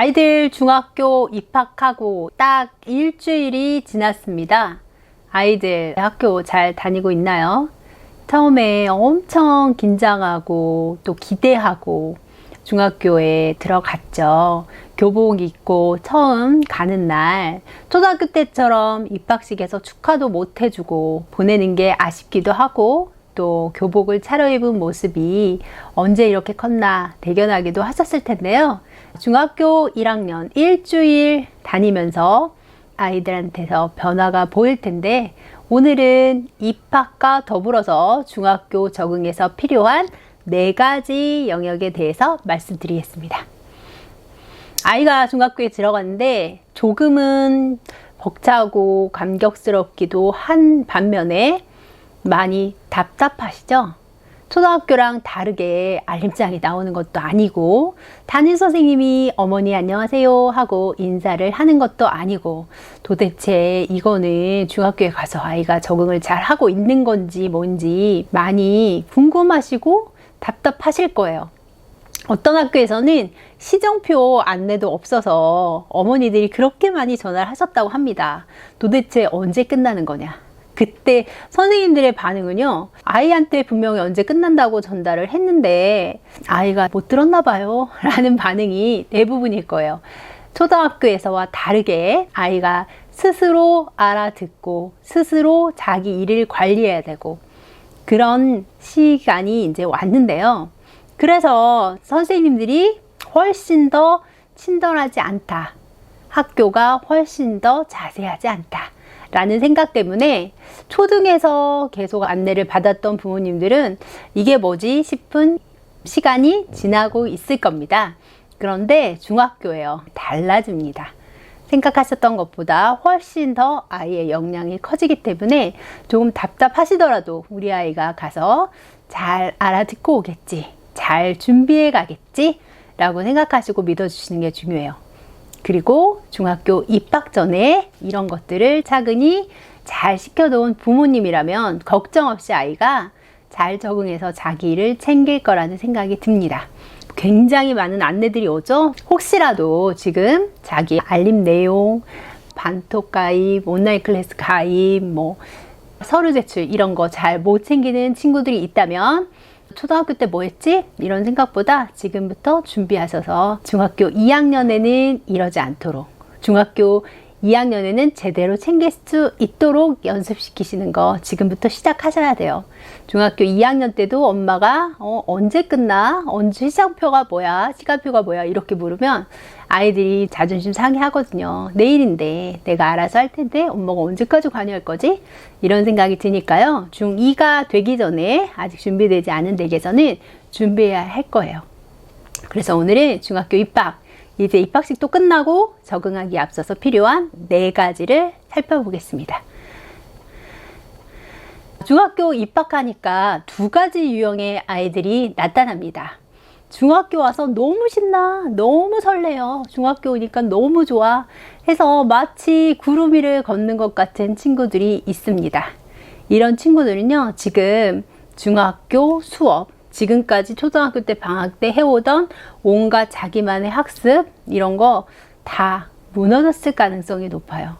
아이들 중학교 입학하고 딱 일주일이 지났습니다. 아이들 학교 잘 다니고 있나요? 처음에 엄청 긴장하고 또 기대하고 중학교에 들어갔죠. 교복 입고 처음 가는 날, 초등학교 때처럼 입학식에서 축하도 못 해주고 보내는 게 아쉽기도 하고, 또 교복을 차려입은 모습이 언제 이렇게 컸나 대견하기도 하셨을 텐데요. 중학교 1학년 일주일 다니면서 아이들한테서 변화가 보일 텐데, 오늘은 입학과 더불어서 중학교 적응에서 필요한 4가지 영역에 대해서 말씀드리겠습니다. 아이가 중학교에 들어갔는데 조금은 벅차고 감격스럽기도 한 반면에 많이 답답하시죠? 초등학교랑 다르게 알림장이 나오는 것도 아니고, 담임 선생님이 어머니 안녕하세요 하고 인사를 하는 것도 아니고, 도대체 이거는 중학교에 가서 아이가 적응을 잘 하고 있는 건지 뭔지 많이 궁금하시고 답답하실 거예요. 어떤 학교에서는 시정표 안내도 없어서 어머니들이 그렇게 많이 전화를 하셨다고 합니다. 도대체 언제 끝나는 거냐? 그때 선생님들의 반응은요, 아이한테 분명히 언제 끝난다고 전달을 했는데 아이가 못 들었나 봐요 라는 반응이 대부분일 거예요. 초등학교에서와 다르게 아이가 스스로 알아듣고 스스로 자기 일을 관리해야 되고 그런 시간이 이제 왔는데요. 그래서 선생님들이 훨씬 더 친절하지 않다, 학교가 훨씬 더 자세하지 않다 라는 생각 때문에 초등에서 계속 안내를 받았던 부모님들은 이게 뭐지 싶은 시간이 지나고 있을 겁니다. 그런데 중학교예요. 달라집니다. 생각하셨던 것보다 훨씬 더 아이의 역량이 커지기 때문에 조금 답답하시더라도 우리 아이가 가서 잘 알아듣고 오겠지, 잘 준비해 가겠지 라고 생각하시고 믿어주시는 게 중요해요. 그리고 중학교 입학 전에 이런 것들을 차근히 잘 시켜놓은 부모님이라면 걱정 없이 아이가 잘 적응해서 자기 일을 챙길 거라는 생각이 듭니다. 굉장히 많은 안내들이 오죠. 혹시라도 지금 자기 알림 내용, 반톡 가입, 온라인 클래스 가입, 서류 제출 이런 거 잘 못 챙기는 친구들이 있다면 초등학교 때 뭐 했지? 이런 생각보다 지금부터 준비하셔서 중학교 2학년에는 이러지 않도록, 중학교 2학년에는 제대로 챙길 수 있도록 연습시키시는 거 지금부터 시작하셔야 돼요. 중학교 2학년 때도 엄마가 언제 끝나? 언제 시간표가 뭐야? 시간표가 뭐야? 이렇게 물으면 아이들이 자존심 상해하거든요. 내일인데 내가 알아서 할 텐데 엄마가 언제까지 관여할 거지? 이런 생각이 드니까요. 중2가 되기 전에 아직 준비되지 않은 댁에서는 준비해야 할 거예요. 그래서 오늘은 중학교 입학, 이제 입학식도 끝나고 적응하기에 앞서서 필요한 4가지를 살펴보겠습니다. 중학교 입학하니까 2가지 유형의 아이들이 나타납니다. 중학교 와서 너무 신나, 너무 설레요, 중학교 오니까 너무 좋아 해서 마치 구름 위를 걷는 것 같은 친구들이 있습니다. 이런 친구들은요, 지금 중학교 수업, 지금까지 초등학교 때 방학 때 해오던 온갖 자기만의 학습 이런 거 다 무너졌을 가능성이 높아요.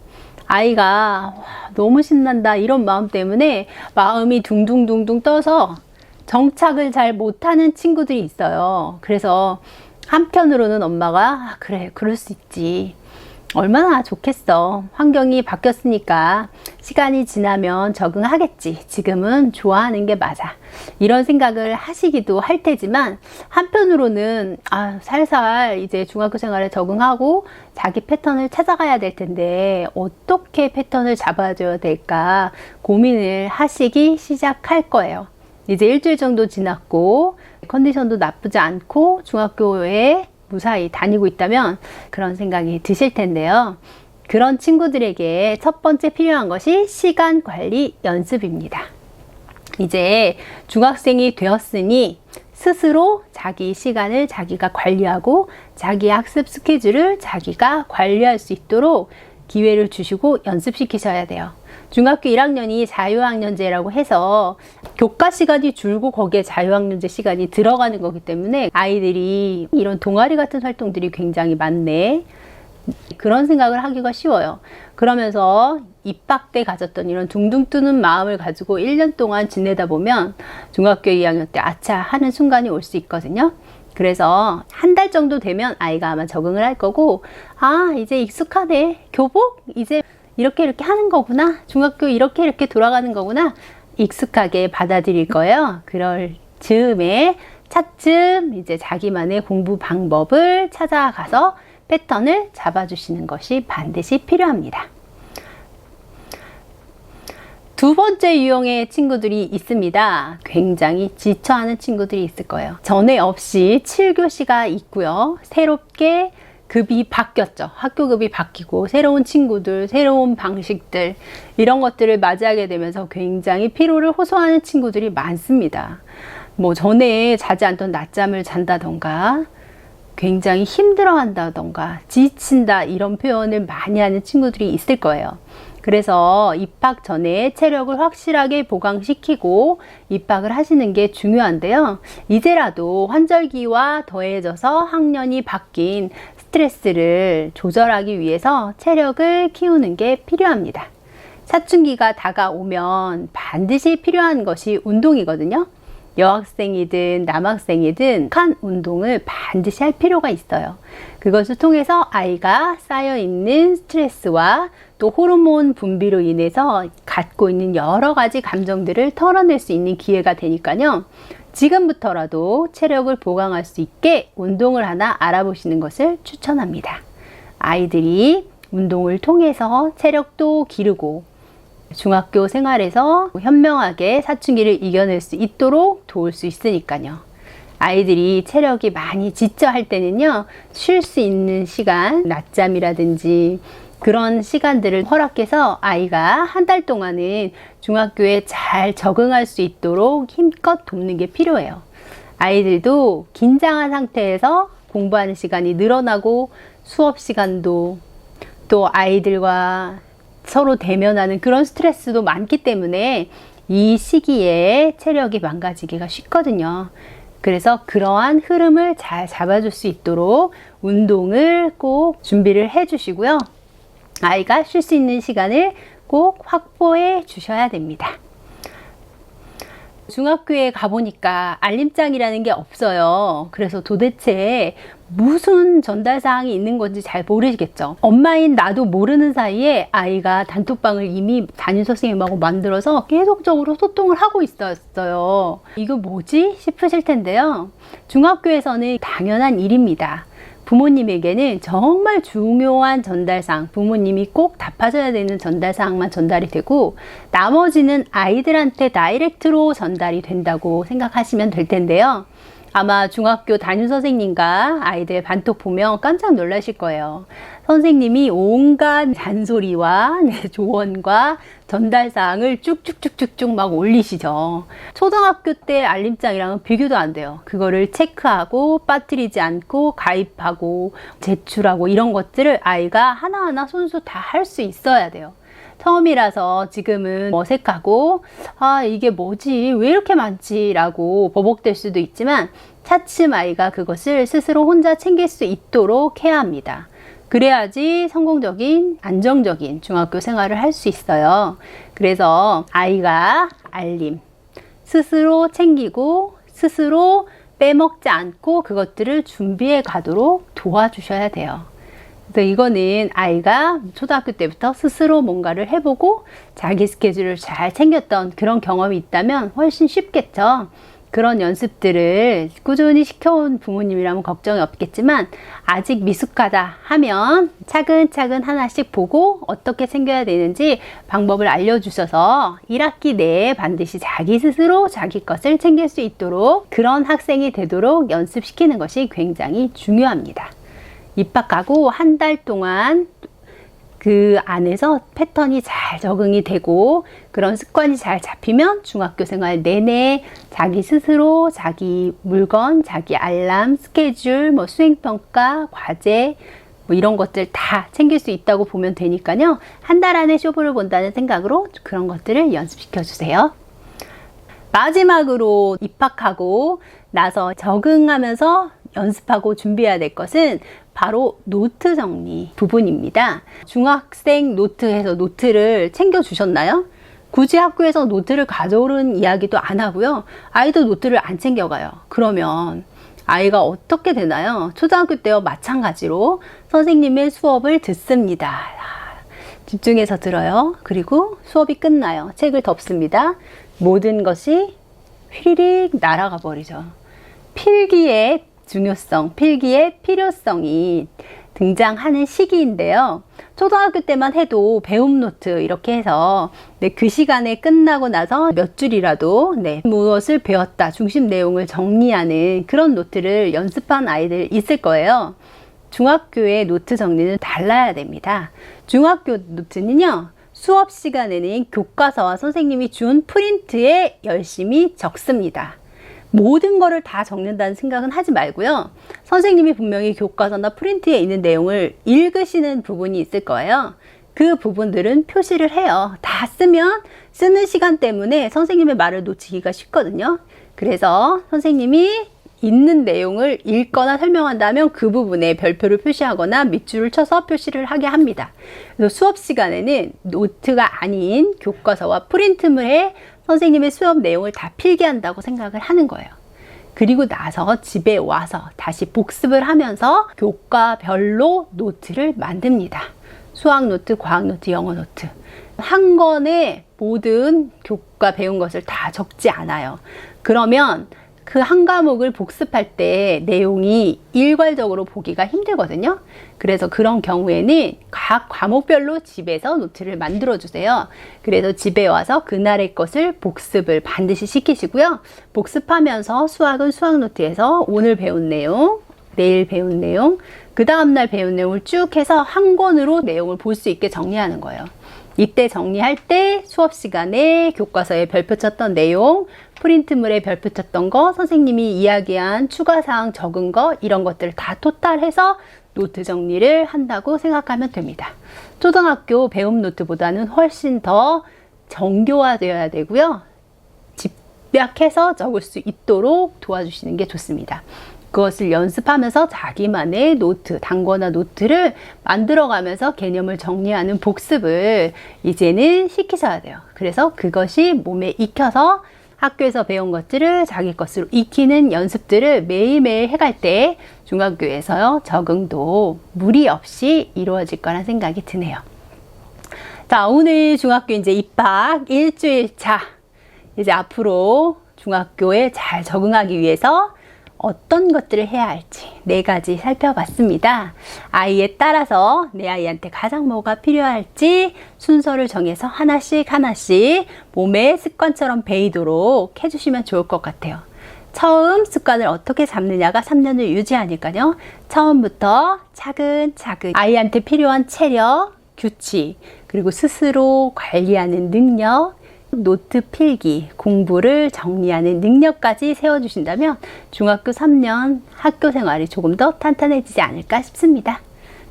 아이가 너무 신난다 이런 마음 때문에 마음이 둥둥둥둥 떠서 정착을 잘 못하는 친구들이 있어요. 그래서 한편으로는 엄마가 그래, 그럴 수 있지, 얼마나 좋겠어, 환경이 바뀌었으니까 시간이 지나면 적응하겠지, 지금은 좋아하는 게 맞아, 이런 생각을 하시기도 할 테지만, 한편으로는 살살 이제 중학교 생활에 적응하고 자기 패턴을 찾아가야 될 텐데 어떻게 패턴을 잡아줘야 될까 고민을 하시기 시작할 거예요. 이제 일주일 정도 지났고 컨디션도 나쁘지 않고 중학교에 무사히 다니고 있다면 그런 생각이 드실 텐데요. 그런 친구들에게 첫 번째 필요한 것이 시간 관리 연습입니다. 이제 중학생이 되었으니 스스로 자기 시간을 자기가 관리하고 자기 학습 스케줄을 자기가 관리할 수 있도록 기회를 주시고 연습시키셔야 돼요. 중학교 1학년이 자유학년제라고 해서 교과 시간이 줄고 거기에 자유학년제 시간이 들어가는 거기 때문에 아이들이 이런 동아리 같은 활동들이 굉장히 많네, 그런 생각을 하기가 쉬워요. 그러면서 입학 때 가졌던 이런 둥둥 뜨는 마음을 가지고 1년 동안 지내다 보면 중학교 2학년 때 아차 하는 순간이 올 수 있거든요. 그래서 한 달 정도 되면 아이가 아마 적응을 할 거고, 아, 이제 익숙하네, 교복 이제 이렇게 하는 거구나, 중학교 이렇게 돌아가는 거구나, 익숙하게 받아들일 거예요. 그럴 즈음에 차츰 이제 자기만의 공부 방법을 찾아가서 패턴을 잡아주시는 것이 반드시 필요합니다. 두 번째 유형의 친구들이 있습니다. 굉장히 지쳐하는 친구들이 있을 거예요. 전에 없이 7교시가 있고요. 새롭게 급이 바뀌었죠. 학교급이 바뀌고 새로운 친구들, 새로운 방식들, 이런 것들을 맞이하게 되면서 굉장히 피로를 호소하는 친구들이 많습니다. 뭐 전에 자지 않던 낮잠을 잔다던가, 굉장히 힘들어한다던가, 지친다, 이런 표현을 많이 하는 친구들이 있을 거예요. 그래서 입학 전에 체력을 확실하게 보강시키고 입학을 하시는 게 중요한데요. 이제라도 환절기와 더해져서 학년이 바뀐 스트레스를 조절하기 위해서 체력을 키우는 게 필요합니다. 사춘기가 다가오면 반드시 필요한 것이 운동이거든요. 여학생이든 남학생이든 한 운동을 반드시 할 필요가 있어요. 그것을 통해서 아이가 쌓여있는 스트레스와 또 호르몬 분비로 인해서 갖고 있는 여러 가지 감정들을 털어낼 수 있는 기회가 되니까요. 지금부터라도 체력을 보강할 수 있게 운동을 하나 알아보시는 것을 추천합니다. 아이들이 운동을 통해서 체력도 기르고 중학교 생활에서 현명하게 사춘기를 이겨낼 수 있도록 도울 수 있으니까요. 아이들이 체력이 많이 지쳐 할 때는요, 쉴 수 있는 시간, 낮잠이라든지 그런 시간들을 허락해서 아이가 한 달 동안은 중학교에 잘 적응할 수 있도록 힘껏 돕는 게 필요해요. 아이들도 긴장한 상태에서 공부하는 시간이 늘어나고 수업 시간도, 또 아이들과 서로 대면하는 그런 스트레스도 많기 때문에 이 시기에 체력이 망가지기가 쉽거든요. 그래서 그러한 흐름을 잘 잡아줄 수 있도록 운동을 꼭 준비를 해 주시고요. 아이가 쉴 수 있는 시간을 꼭 확보해 주셔야 됩니다. 중학교에 가보니까 알림장이라는 게 없어요. 그래서 도대체 무슨 전달사항이 있는 건지 잘 모르시겠죠. 엄마인 나도 모르는 사이에 아이가 단톡방을 이미 담임선생님하고 만들어서 계속적으로 소통을 하고 있었어요. 이거 뭐지? 싶으실 텐데요. 중학교에서는 당연한 일입니다. 부모님에게는 정말 중요한 전달사항, 부모님이 꼭 답하셔야 되는 전달사항만 전달이 되고 나머지는 아이들한테 다이렉트로 전달이 된다고 생각하시면 될 텐데요. 아마 중학교 담임선생님과 아이들 반톡 보면 깜짝 놀라실 거예요. 선생님이 온갖 잔소리와 조언과 전달사항을 쭉쭉쭉쭉쭉 막 올리시죠. 초등학교 때 알림장이랑은 비교도 안 돼요. 그거를 체크하고 빠뜨리지 않고 가입하고 제출하고 이런 것들을 아이가 하나하나 손수 다 할 수 있어야 돼요. 처음이라서 지금은 어색하고 아 이게 뭐지 왜 이렇게 많지 라고 버벅될 수도 있지만 차츰 아이가 그것을 스스로 혼자 챙길 수 있도록 해야 합니다. 그래야지 성공적인 안정적인 중학교 생활을 할 수 있어요. 그래서 아이가 알림 스스로 챙기고 스스로 빼먹지 않고 그것들을 준비해 가도록 도와주셔야 돼요. 그래서 이거는 아이가 초등학교 때부터 스스로 뭔가를 해보고 자기 스케줄을 잘 챙겼던 그런 경험이 있다면 훨씬 쉽겠죠. 그런 연습들을 꾸준히 시켜온 부모님이라면 걱정이 없겠지만 아직 미숙하다 하면 차근차근 하나씩 보고 어떻게 챙겨야 되는지 방법을 알려주셔서 1학기 내에 반드시 자기 스스로 자기 것을 챙길 수 있도록 그런 학생이 되도록 연습시키는 것이 굉장히 중요합니다. 입학하고 한 달 동안 그 안에서 패턴이 잘 적응이 되고 그런 습관이 잘 잡히면 중학교 생활 내내 자기 스스로 자기 물건, 자기 알람, 스케줄, 수행평가, 과제 뭐 이런 것들 다 챙길 수 있다고 보면 되니까요. 한 달 안에 쇼부를 본다는 생각으로 그런 것들을 연습시켜 주세요. 마지막으로 입학하고 나서 적응하면서 연습하고 준비해야 될 것은 바로 노트 정리 부분입니다. 중학생 노트에서 노트를 챙겨 주셨나요? 굳이 학교에서 노트를 가져오는 이야기도 안 하고요. 아이도 노트를 안 챙겨가요. 그러면 아이가 어떻게 되나요? 초등학교 때와 마찬가지로 선생님의 수업을 듣습니다. 집중해서 들어요. 그리고 수업이 끝나요. 책을 덮습니다. 모든 것이 휘리릭 날아가 버리죠. 필기의 중요성, 필기의 필요성이 등장하는 시기인데요. 초등학교 때만 해도 배움 노트 이렇게 해서 그 시간에 끝나고 나서 몇 줄이라도 무엇을 배웠다 중심 내용을 정리하는 그런 노트를 연습한 아이들 있을 거예요. 중학교의 노트 정리는 달라야 됩니다. 중학교 노트는요, 수업 시간에는 교과서와 선생님이 준 프린트에 열심히 적습니다. 모든 거를 다 적는다는 생각은 하지 말고요. 선생님이 분명히 교과서나 프린트에 있는 내용을 읽으시는 부분이 있을 거예요. 그 부분들은 표시를 해요. 다 쓰면 쓰는 시간 때문에 선생님의 말을 놓치기가 쉽거든요. 그래서 선생님이 있는 내용을 읽거나 설명한다면 그 부분에 별표를 표시하거나 밑줄을 쳐서 표시를 하게 합니다. 그래서 수업 시간에는 노트가 아닌 교과서와 프린트물에 선생님의 수업 내용을 다 필기한다고 생각을 하는 거예요. 그리고 나서 집에 와서 다시 복습을 하면서 교과별로 노트를 만듭니다. 수학 노트, 과학 노트, 영어 노트. 한 권에 모든 교과 배운 것을 다 적지 않아요. 그러면 그 한 과목을 복습할 때 내용이 일괄적으로 보기가 힘들거든요. 그래서 그런 경우에는 각 과목별로 집에서 노트를 만들어 주세요. 그래서 집에 와서 그날의 것을 복습을 반드시 시키시고요. 복습하면서 수학은 수학 노트에서 오늘 배운 내용, 내일 배운 내용, 그 다음날 배운 내용을 쭉 해서 한 권으로 내용을 볼 수 있게 정리하는 거예요. 이때 정리할 때 수업 시간에 교과서에 별표 쳤던 내용, 프린트물에 별표 쳤던 거, 선생님이 이야기한 추가사항 적은 거, 이런 것들을 다 토탈해서 노트 정리를 한다고 생각하면 됩니다. 초등학교 배움 노트보다는 훨씬 더 정교화되어야 되고요. 집약해서 적을 수 있도록 도와주시는 게 좋습니다. 그것을 연습하면서 자기만의 노트, 단권화 노트를 만들어가면서 개념을 정리하는 복습을 이제는 시키셔야 돼요. 그래서 그것이 몸에 익혀서 학교에서 배운 것들을 자기 것으로 익히는 연습들을 매일매일 해갈 때 중학교에서요, 적응도 무리 없이 이루어질 거란 생각이 드네요. 자, 오늘 중학교 이제 입학 일주일 차. 이제 앞으로 중학교에 잘 적응하기 위해서 어떤 것들을 해야 할지 4가지 살펴봤습니다. 아이에 따라서 내 아이한테 가장 뭐가 필요할지 순서를 정해서 하나씩 몸의 습관처럼 배이도록 해주시면 좋을 것 같아요. 처음 습관을 어떻게 잡느냐가 3년을 유지하니까요. 처음부터 차근차근 아이한테 필요한 체력, 규칙, 그리고 스스로 관리하는 능력, 노트 필기, 공부를 정리하는 능력까지 세워주신다면 중학교 3년 학교 생활이 조금 더 탄탄해지지 않을까 싶습니다.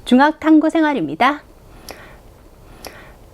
중학탐구 생활입니다.